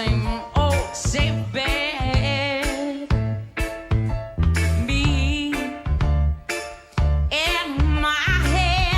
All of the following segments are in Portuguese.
same old safe bed. Me and my hair.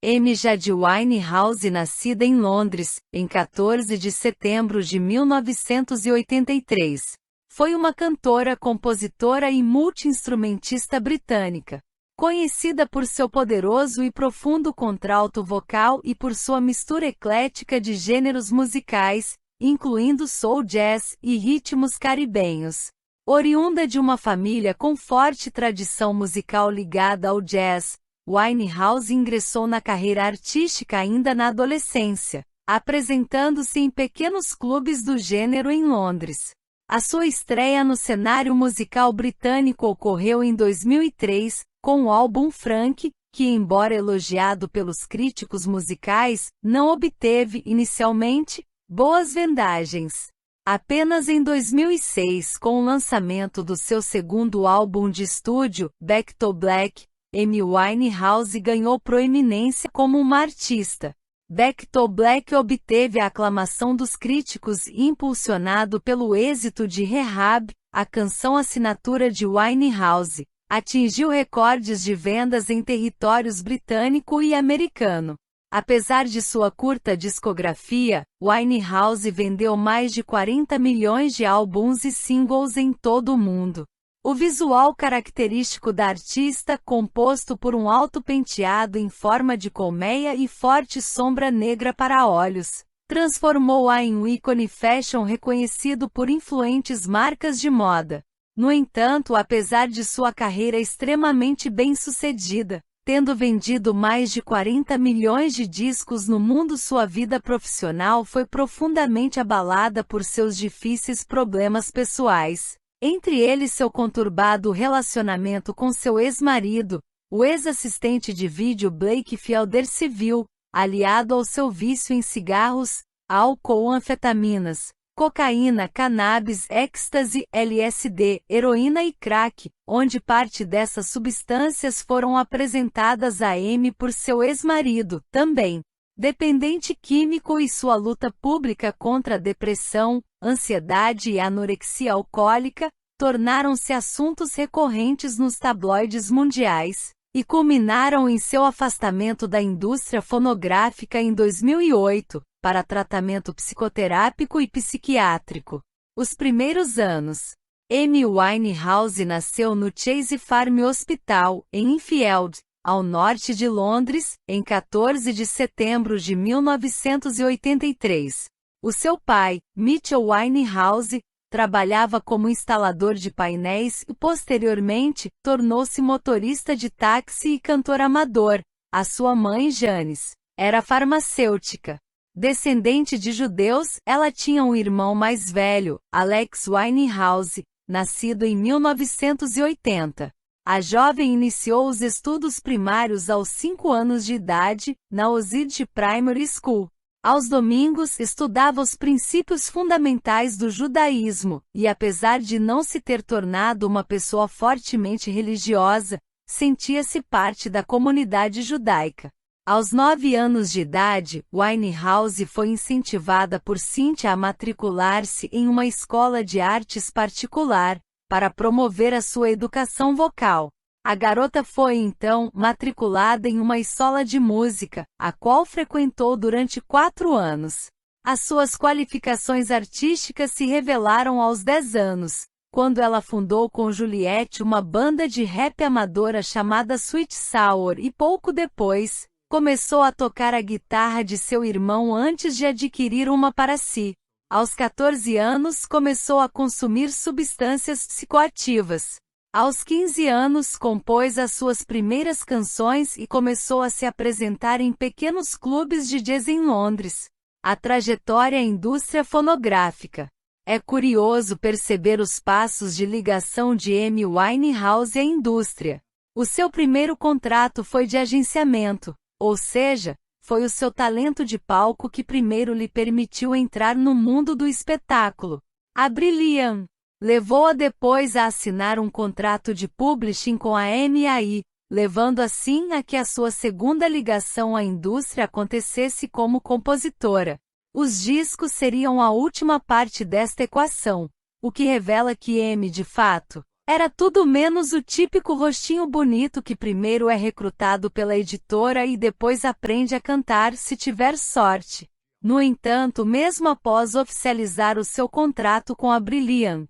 Amy Jade Winehouse, nascida em Londres, em 14 de setembro de 1983. Foi uma cantora, compositora e multi-instrumentista britânica. Conhecida por seu poderoso e profundo contralto vocal e por sua mistura eclética de gêneros musicais, incluindo soul jazz e ritmos caribenhos. Oriunda de uma família com forte tradição musical ligada ao jazz, Winehouse ingressou na carreira artística ainda na adolescência, apresentando-se em pequenos clubes do gênero em Londres. A sua estreia no cenário musical britânico ocorreu em 2003, com o álbum Frank, que, embora elogiado pelos críticos musicais, não obteve, inicialmente, boas vendagens. Apenas em 2006, com o lançamento do seu segundo álbum de estúdio, Back to Black, Amy Winehouse ganhou proeminência como uma artista. Back to Black obteve a aclamação dos críticos e, impulsionado pelo êxito de Rehab, a canção assinatura de Winehouse, atingiu recordes de vendas em territórios britânico e americano. Apesar de sua curta discografia, Winehouse vendeu mais de 40 milhões de álbuns e singles em todo o mundo. O visual característico da artista, composto por um alto penteado em forma de colmeia e forte sombra negra para olhos, transformou-a em um ícone fashion reconhecido por influentes marcas de moda. No entanto, apesar de sua carreira extremamente bem-sucedida, tendo vendido mais de 40 milhões de discos no mundo, sua vida profissional foi profundamente abalada por seus difíceis problemas pessoais. Entre eles seu conturbado relacionamento com seu ex-marido, o ex-assistente de vídeo Blake Feldercivil, aliado ao seu vício em cigarros, álcool, anfetaminas, cocaína, cannabis, êxtase, LSD, heroína e crack, onde parte dessas substâncias foram apresentadas a Amy por seu ex-marido, também dependente químico, e sua luta pública contra a depressão, ansiedade e anorexia alcoólica, tornaram-se assuntos recorrentes nos tabloides mundiais, e culminaram em seu afastamento da indústria fonográfica em 2008, para tratamento psicoterápico e psiquiátrico. Os primeiros anos. Amy Winehouse nasceu no Chase Farm Hospital, em Enfield, ao norte de Londres, em 14 de setembro de 1983. O seu pai, Mitchell Winehouse, trabalhava como instalador de painéis e, posteriormente, tornou-se motorista de táxi e cantor amador. A sua mãe, Janice, era farmacêutica. Descendente de judeus, ela tinha um irmão mais velho, Alex Winehouse, nascido em 1980. A jovem iniciou os estudos primários aos 5 anos de idade, na Osid Primary School. Aos domingos, estudava os princípios fundamentais do judaísmo, e apesar de não se ter tornado uma pessoa fortemente religiosa, sentia-se parte da comunidade judaica. Aos 9 anos de idade, Winehouse foi incentivada por Cynthia a matricular-se em uma escola de artes particular, para promover a sua educação vocal. A garota foi, então, matriculada em uma escola de música, a qual frequentou durante 4 anos. As suas qualificações artísticas se revelaram aos 10 anos, quando ela fundou com Juliette uma banda de rap amadora chamada Sweet Sour e pouco depois, começou a tocar a guitarra de seu irmão antes de adquirir uma para si. Aos 14 anos começou a consumir substâncias psicoativas. Aos 15 anos compôs as suas primeiras canções e começou a se apresentar em pequenos clubes de jazz em Londres. A trajetória à indústria fonográfica. É curioso perceber os passos de ligação de Amy Winehouse à indústria. O seu primeiro contrato foi de agenciamento, ou seja, foi o seu talento de palco que primeiro lhe permitiu entrar no mundo do espetáculo. A Brilliant levou-a depois a assinar um contrato de publishing com a EMI, levando assim a que a sua segunda ligação à indústria acontecesse como compositora. Os discos seriam a última parte desta equação, o que revela que Amy, de fato, era tudo menos o típico rostinho bonito que primeiro é recrutado pela editora e depois aprende a cantar se tiver sorte. No entanto, mesmo após oficializar o seu contrato com a Brilliant,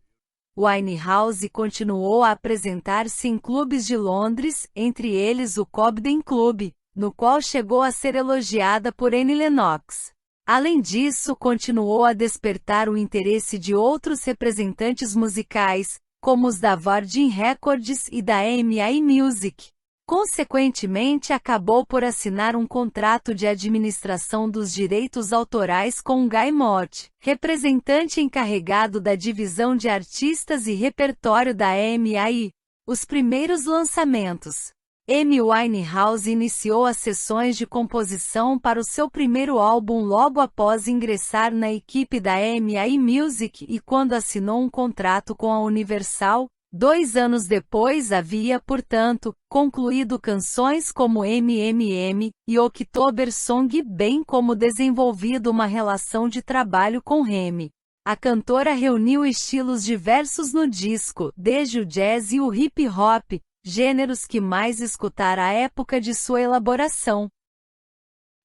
Winehouse continuou a apresentar-se em clubes de Londres, entre eles o Cobden Club, no qual chegou a ser elogiada por Annie Lennox. Além disso, continuou a despertar o interesse de outros representantes musicais, como os da Virgin Records e da EMI Music. Consequentemente, acabou por assinar um contrato de administração dos direitos autorais com Guy Mott, representante encarregado da divisão de artistas e repertório da EMI. Os primeiros lançamentos. Amy Winehouse iniciou as sessões de composição para o seu primeiro álbum logo após ingressar na equipe da EMI Music e quando assinou um contrato com a Universal. 2 anos depois havia, portanto, concluído canções como MMM e October Song, bem como desenvolvido uma relação de trabalho com Remy. A cantora reuniu estilos diversos no disco, desde o jazz e o hip-hop, gêneros que mais escutara à época de sua elaboração.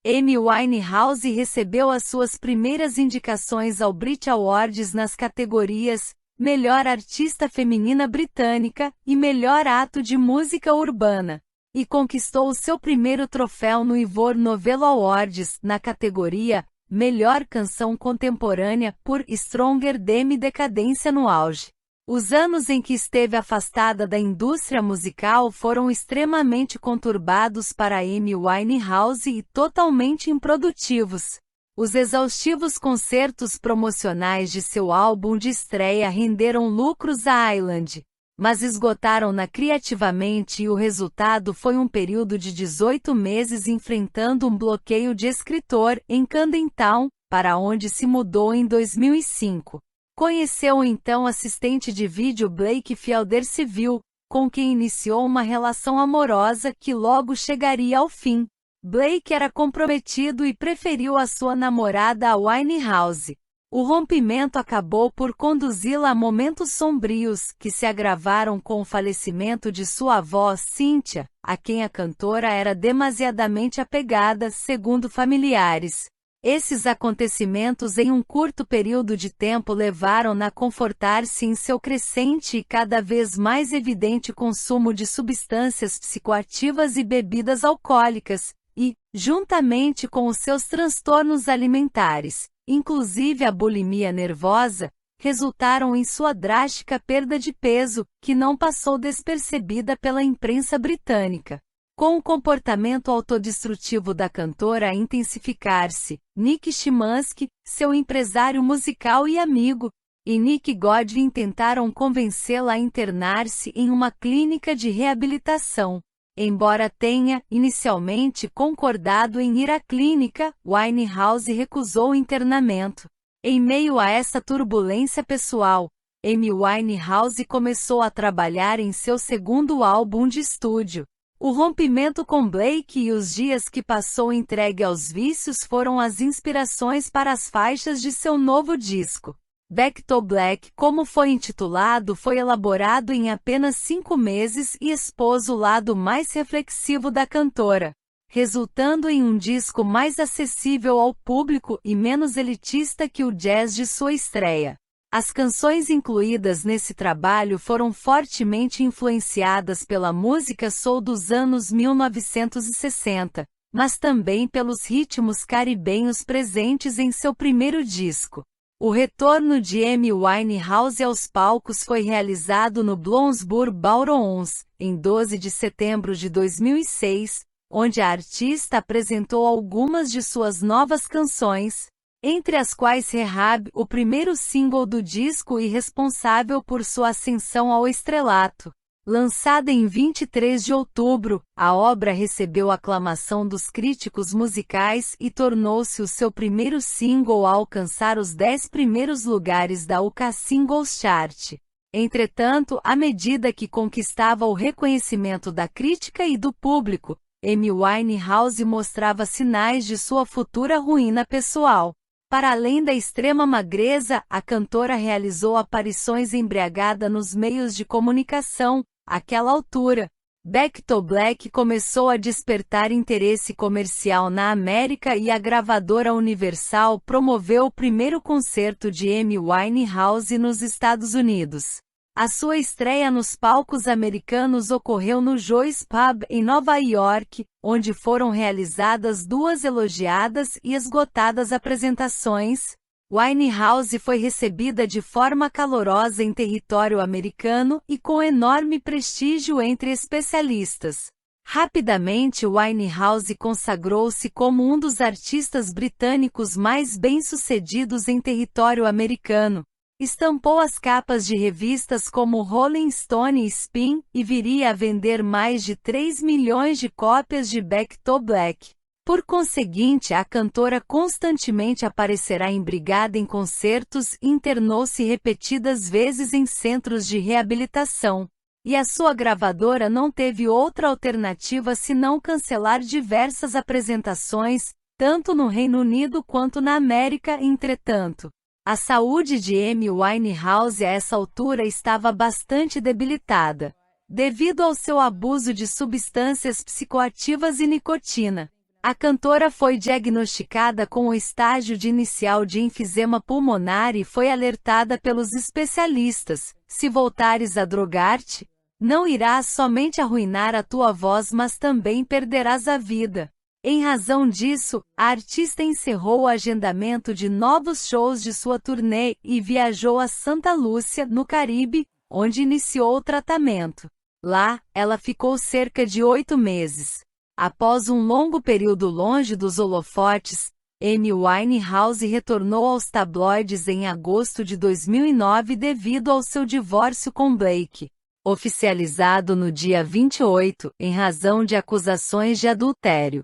Amy Winehouse recebeu as suas primeiras indicações ao Brit Awards nas categorias Melhor Artista Feminina Britânica e Melhor Ato de Música Urbana, e conquistou o seu primeiro troféu no Ivor Novello Awards, na categoria Melhor Canção Contemporânea, por Stronger Demi Decadência no auge. Os anos em que esteve afastada da indústria musical foram extremamente conturbados para Amy Winehouse e totalmente improdutivos. Os exaustivos concertos promocionais de seu álbum de estreia renderam lucros à Island, mas esgotaram-na criativamente e o resultado foi um período de 18 meses enfrentando um bloqueio de escritor em Camden Town, para onde se mudou em 2005. Conheceu então o assistente de vídeo Blake Feldercivil, com quem iniciou uma relação amorosa que logo chegaria ao fim. Blake era comprometido e preferiu a sua namorada a Winehouse. O rompimento acabou por conduzi-la a momentos sombrios, que se agravaram com o falecimento de sua avó Cynthia, a quem a cantora era demasiadamente apegada, segundo familiares. Esses acontecimentos em um curto período de tempo levaram-na a confortar-se em seu crescente e cada vez mais evidente consumo de substâncias psicoativas e bebidas alcoólicas, e, juntamente com os seus transtornos alimentares, inclusive a bulimia nervosa, resultaram em sua drástica perda de peso, que não passou despercebida pela imprensa britânica. Com o comportamento autodestrutivo da cantora a intensificar-se, Nick Shymansky, seu empresário musical e amigo, e Nick Godwin tentaram convencê-la a internar-se em uma clínica de reabilitação. Embora tenha, inicialmente, concordado em ir à clínica, Winehouse recusou o internamento. Em meio a essa turbulência pessoal, Amy Winehouse começou a trabalhar em seu segundo álbum de estúdio. O rompimento com Blake e os dias que passou entregue aos vícios foram as inspirações para as faixas de seu novo disco. Back to Black, como foi intitulado, foi elaborado em apenas 5 meses e expôs o lado mais reflexivo da cantora, resultando em um disco mais acessível ao público e menos elitista que o jazz de sua estreia. As canções incluídas nesse trabalho foram fortemente influenciadas pela música soul dos anos 1960, mas também pelos ritmos caribenhos presentes em seu primeiro disco. O retorno de Amy Winehouse aos palcos foi realizado no Bloomsbury Ballrooms, em 12 de setembro de 2006, onde a artista apresentou algumas de suas novas canções, entre as quais Rehab, o primeiro single do disco e responsável por sua ascensão ao estrelato. Lançada em 23 de outubro, a obra recebeu aclamação dos críticos musicais e tornou-se o seu primeiro single a alcançar os 10 primeiros lugares da UK Singles Chart. Entretanto, à medida que conquistava o reconhecimento da crítica e do público, Amy Winehouse mostrava sinais de sua futura ruína pessoal. Para além da extrema magreza, a cantora realizou aparições embriagada nos meios de comunicação. Àquela altura, Back to Black começou a despertar interesse comercial na América e a gravadora Universal promoveu o primeiro concerto de Amy Winehouse nos Estados Unidos. A sua estreia nos palcos americanos ocorreu no Joe's Pub em Nova York, onde foram realizadas 2 elogiadas e esgotadas apresentações. Winehouse foi recebida de forma calorosa em território americano e com enorme prestígio entre especialistas. Rapidamente, Winehouse consagrou-se como um dos artistas britânicos mais bem-sucedidos em território americano. Estampou as capas de revistas como Rolling Stone e Spin e viria a vender mais de 3 milhões de cópias de Back to Black. Por conseguinte, a cantora constantemente aparecerá embriagada em concertos e internou-se repetidas vezes em centros de reabilitação. E a sua gravadora não teve outra alternativa senão cancelar diversas apresentações, tanto no Reino Unido quanto na América. Entretanto, a saúde de Amy Winehouse a essa altura estava bastante debilitada, devido ao seu abuso de substâncias psicoativas e nicotina. A cantora foi diagnosticada com o estágio inicial de enfisema pulmonar e foi alertada pelos especialistas: se voltares a drogar-te, não irás somente arruinar a tua voz, mas também perderás a vida. Em razão disso, a artista encerrou o agendamento de novos shows de sua turnê e viajou a Santa Lúcia, no Caribe, onde iniciou o tratamento. Lá, ela ficou cerca de 8 meses. Após um longo período longe dos holofotes, Amy Winehouse retornou aos tabloides em agosto de 2009 devido ao seu divórcio com Blake, oficializado no dia 28, em razão de acusações de adultério.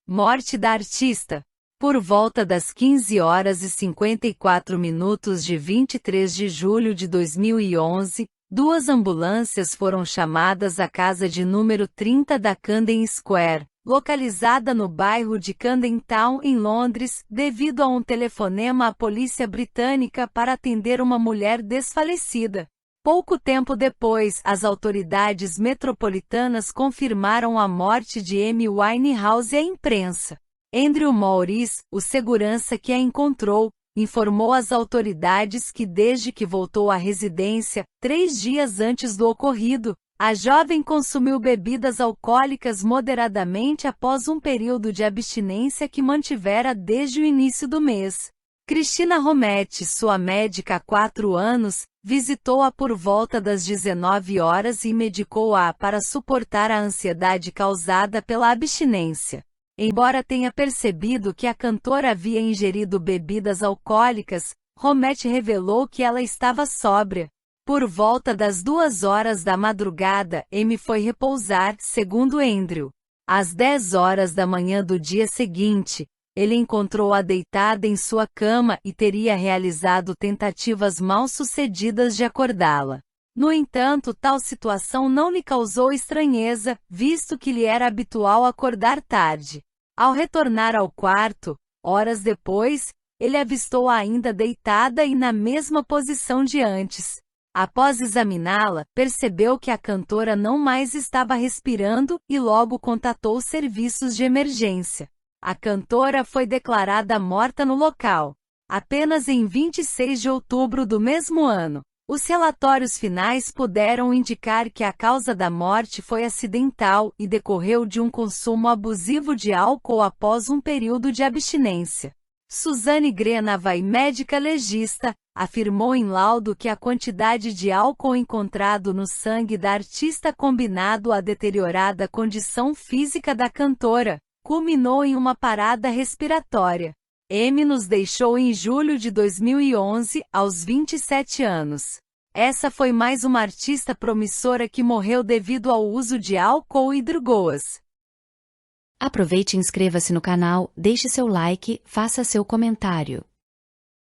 Morte da artista. Por volta das 15 horas e 54 minutos de 23 de julho de 2011, 2 ambulâncias foram chamadas à casa de número 30 da Camden Square, localizada no bairro de Camden Town, em Londres, devido a um telefonema à polícia britânica para atender uma mulher desfalecida. Pouco tempo depois, as autoridades metropolitanas confirmaram a morte de Amy Winehouse à imprensa. Andrew Maurice, o segurança que a encontrou, informou às autoridades que desde que voltou à residência, 3 dias antes do ocorrido, a jovem consumiu bebidas alcoólicas moderadamente após um período de abstinência que mantivera desde o início do mês. Christina Rometty, sua médica há 4 anos, visitou-a por volta das 19 horas e medicou-a para suportar a ansiedade causada pela abstinência. Embora tenha percebido que a cantora havia ingerido bebidas alcoólicas, Rometty revelou que ela estava sóbria. Por volta das 2 horas da madrugada, Amy foi repousar, segundo Andrew. Às 10 horas da manhã do dia seguinte, ele encontrou-a deitada em sua cama e teria realizado tentativas mal-sucedidas de acordá-la. No entanto, tal situação não lhe causou estranheza, visto que lhe era habitual acordar tarde. Ao retornar ao quarto, horas depois, ele avistou-a ainda deitada e na mesma posição de antes. Após examiná-la, percebeu que a cantora não mais estava respirando e logo contatou os serviços de emergência. A cantora foi declarada morta no local, apenas em 26 de outubro do mesmo ano. Os relatórios finais puderam indicar que a causa da morte foi acidental e decorreu de um consumo abusivo de álcool após um período de abstinência. Suzanne Grenavay, médica legista, afirmou em laudo que a quantidade de álcool encontrado no sangue da artista combinado à deteriorada condição física da cantora, culminou em uma parada respiratória. Amy nos deixou em julho de 2011, aos 27 anos. Essa foi mais uma artista promissora que morreu devido ao uso de álcool e drogas. Aproveite e inscreva-se no canal, deixe seu like, faça seu comentário.